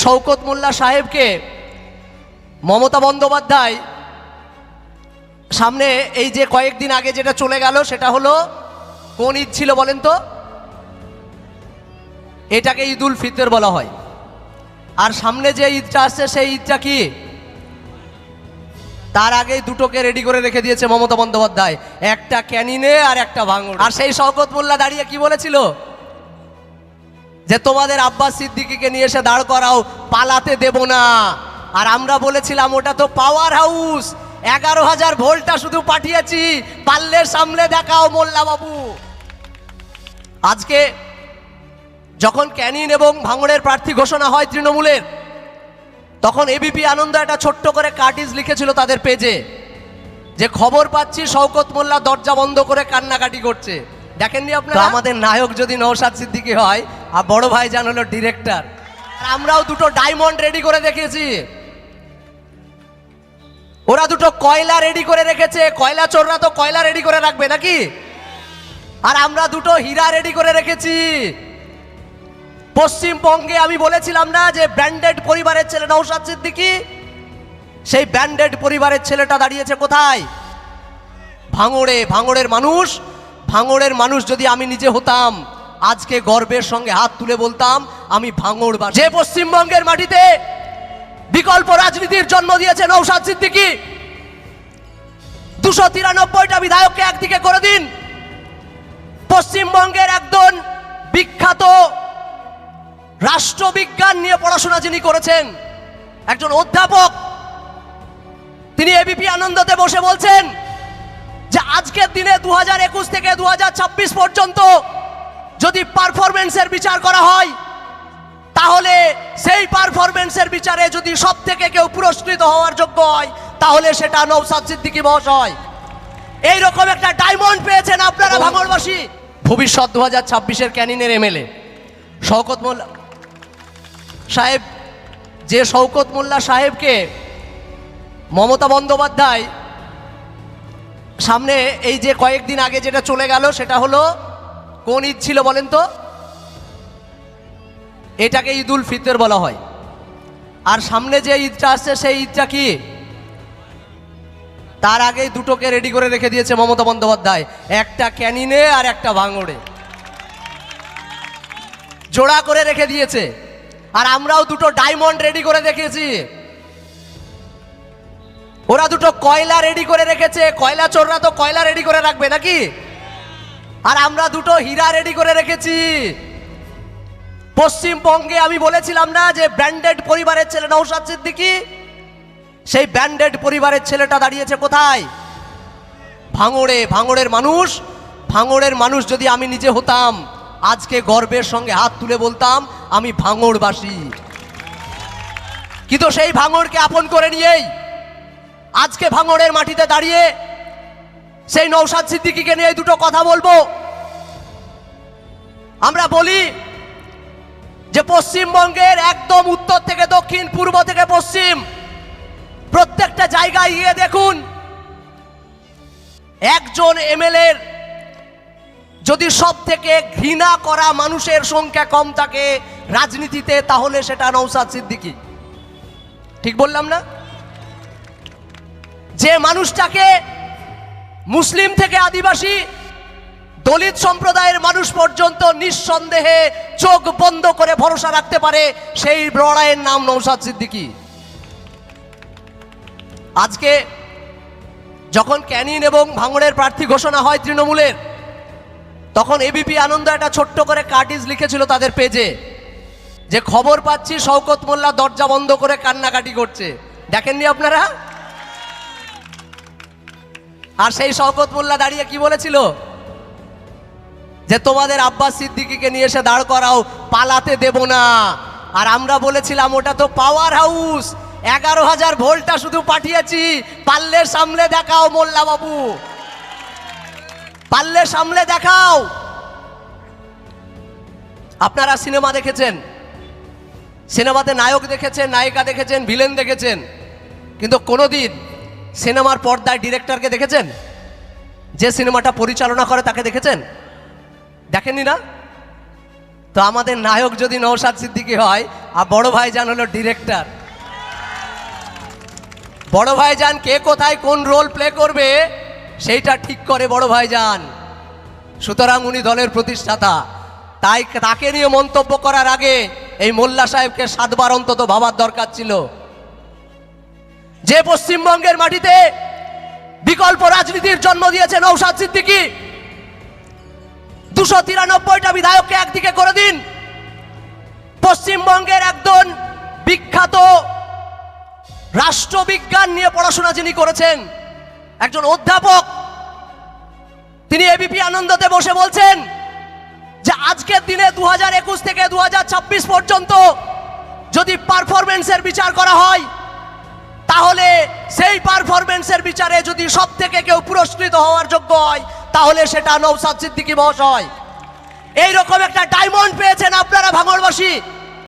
শওকত মোল্লা সাহেবকে মমতা বন্দ্যোপাধ্যায় সামনে এই যে কয়েকদিন আগে যেটা চলে গেল সেটা হলো কোন ঈদ ছিল বলেন তো? এটাকে ঈদ উল ফিতর বলা হয়। আর সামনে যে ঈদটা আসছে সেই ঈদটা কি? তার আগেই দুটোকে রেডি করে রেখে দিয়েছে মমতা বন্দ্যোপাধ্যায়, একটা ক্যানিনে আর একটা ভাঙড়। আর সেই শওকত মোল্লা দাঁড়িয়ে কি বলেছিল যে তোমাদের আব্বাস সিদ্দিকীকে নিয়ে এসে দাঁড় করাও, পালাতে দেব না। আর আমরা বলেছিলাম ওটা তো পাওয়ার হাউস, 11,000 ভোল্টটা শুধু পাঠিয়েছি, পারলে সামলে দেখাও মোল্লা বাবু। আজকে যখন ক্যানিন এবং ভাঙড়ের প্রার্থী ঘোষণা হয় তৃণমূলের, তখন এবিপি আনন্দ একটা ছোট্ট করে কার্টিজ লিখেছিল তাদের পেজে যে খবর পাচ্ছি শওকত মোল্লা দরজা বন্ধ করে কান্নাকাটি করছে। দেখেননি আপনারা? আমাদের নায়ক যদি নওশাদ সিদ্দিকী হয় আর বড় ভাইজান হলো ডিরেক্টর। আর আমরাও দুটো ডায়মন্ড রেডি করে রেখেছি, ওরা দুটো কয়লা রেডি করে রেখেছে। কয়লা চোররা তো কয়লা রেডি করে রাখবে নাকি? আর আমরা দুটো হীরা রেডি করে রেখেছি। পশ্চিমবঙ্গে আমি বলেছিলাম না যে ব্র্যান্ডেড পরিবারের ছেলে নওশাদ সিদ্দিকী, সেই ব্র্যান্ডেড পরিবারের ছেলেটা দাঁড়িয়েছে কোথায়? ভাঙড়ে। ভাঙড়ের মানুষ যদি আমি নিজে হতাম, আজকে গর্বের সঙ্গে হাত তুলে বলতাম আমি ভাঙড়বাসী। যে পশ্চিমবঙ্গের মাটিতে বিকল্প রাজনীতির জন্ম দিয়েছে নওশাদ সিদ্দিকী, 293টা বিধায়ককে একদিকে করে দিন। পশ্চিমবঙ্গের একজন বিখ্যাত রাষ্ট্রবিজ্ঞান নিয়ে পড়াশোনা যিনি করেছেন, একজন অধ্যাপক, তিনি এবিপি আনন্দতে বসে বলছেন যে আজকের দিনে 2021 থেকে 2026 পর্যন্ত যদি পারফরমেন্সের বিচার করা হয়, তাহলে সেই পারফরমেন্সের বিচারে যদি সব থেকে কেউ পুরস্কৃত হওয়ার যোগ্য হয়, তাহলে সেটা নওশাদ সিদ্দিকী মহাশয়। এইরকম একটা ডায়মন্ড পেয়েছেন আপনারা ভাঙড়বাসী। ভবিষ্যৎ 2026-এর ক্যানিনের এমএলএ শওকত মোল্লা সাহেব, যে শওকত মোল্লা সাহেবকে মমতা বন্দ্যোপাধ্যায় সামনে এই যে কয়েকদিন আগে যেটা চলে গেল সেটা হলো কোন ঈদ ছিল বলেন তো? এটাকে ঈদ উল ফিতর বলা হয়। আর সামনে যে ঈদটা আসছে সেই ঈদটা কি? তার আগেই দুটোকে রেডি করে রেখে দিয়েছে মমতা বন্দ্যোপাধ্যায়, একটা ক্যানিনে আর একটা ভাঙড়ে, জোড়া করে রেখে দিয়েছে। আর আমরাও দুটো ডায়মন্ড রেডি করে রেখেছি, ওরা দুটো কয়লা রেডি করে রেখেছে। কয়লা চোররা তো কয়লা রেডি করে রাখবে নাকি? আর আমরা দুটো হীরা রেডি করে রেখেছি। পশ্চিমবঙ্গে আমি বলেছিলাম না যে ব্র্যান্ডেড পরিবারের ছেলে নওশাদ সিদ্দিকী, সেই ব্র্যান্ডেড পরিবারের ছেলেটা দাঁড়িয়েছে কোথায়? ভাঙড়ে। ভাঙড়ের মানুষ যদি আমি নিজে হতাম, আজকে গর্বের সঙ্গে হাত তুলে বলতাম আমি ভাঙড়বাসী। কিন্তু সেই ভাঙড়কে আপন করে নিয়েই আজকে ভাঙড়ের মাটিতে দাঁড়িয়ে সেই নওশাদ সিদ্দিকীকে নিয়ে দুটো কথা বলবো। আমরা বলি যে পশ্চিমবঙ্গের একদম উত্তর থেকে দক্ষিণ, পূর্ব থেকে পশ্চিম, প্রত্যেকটা জায়গায় গিয়ে দেখুন, একজন এমএলএর যদি সব থেকে ঘৃণা করা মানুষের সংখ্যা কম থাকে রাজনীতিতে, তাহলে সেটা নওশাদ সিদ্দিকী। ঠিক বললাম না? যে মানুষটাকে মুসলিম থেকে আদিবাসী, দলিত সম্প্রদায়ের মানুষ পর্যন্ত নিঃসন্দেহে চোখ বন্ধ করে ভরসা রাখতে পারে, সেই লড়াইয়ের নাম নওশাদ সিদ্দিকী। আজকে যখন ক্যানিন এবং ভাঙড়ের প্রার্থী ঘোষণা হয় তৃণমূলের, তখন এবিপি আনন্দ একটা ছোট্ট করে কার্টিজ লিখেছিল তাদের পেজে যে খবর পাচ্ছি শওকত মোল্লা দরজা বন্ধ করে কান্নাকাটি করছে। দেখেননি আপনারা? আর সেই শওকত মোল্লা দাঁড়িয়ে কি বলেছিল যে তোমাদের আব্বাস সিদ্দিকীকে নিয়ে এসে দাঁড় করাও, পালাতে দেব না। আর আমরা বলেছিলাম ওটা তো পাওয়ার হাউস, 11,000 ভোল্টটা শুধু পাঠিয়েছি, পারলে সামলে দেখাও মোল্লা বাবু, পারলে সামলে দেখাও। আপনারা সিনেমা দেখেছেন, সিনেমাতে নায়ক দেখেছেন, নায়িকা দেখেছেন, ভিলেন দেখেছেন, কিন্তু কোনোদিন সিনেমার পর্দায় ডিরেক্টরকে দেখেছেন? যে সিনেমাটা পরিচালনা করে তাকে দেখেছেন? দেখেননি না? তো আমাদের নায়ক যদি নওশাদ সিদ্দিকী হয় আর বড় ভাইজান হলো ডিরেক্টর, বড় ভাইজান কে কোথায় কোন রোল প্লে করবে সেইটা ঠিক করে বড় ভাইজান। সুতরাং উনি দলের প্রতিষ্ঠাতা, তাই তাকে নিয়ে মন্তব্য করার আগে এই মোল্লা সাহেবকে 7 বার অন্তত ভাবার দরকার ছিল। যে পশ্চিমবঙ্গের মাটিতে বিকল্প রাজনীতির জন্ম দিয়েছে নওশাদ সিদ্দিকী, 293টা বিধায়ককে একদিকে করে দিন। পশ্চিমবঙ্গের একজন বিখ্যাত রাষ্ট্রবিজ্ঞান নিয়ে পড়াশোনা যিনি করেছেন, একজন অধ্যাপক, তিনি এবিপি আনন্দতে বসে বলছেন যে আজকের দিনে 2021 থেকে 2026 পর্যন্ত যদি পারফরমেন্সের বিচার করা হয়, তাহলে সেই পারফরমেন্সের বিচারে যদি সব থেকে কেউ পুরস্কৃত হওয়ার যোগ্য হয় তাহলে সেটা নওশাদ সিদ্দিকী মহাশয়। এইরকম একটা ডায়মন্ড পেয়েছেন আপনারা ভাঙড়বাসী।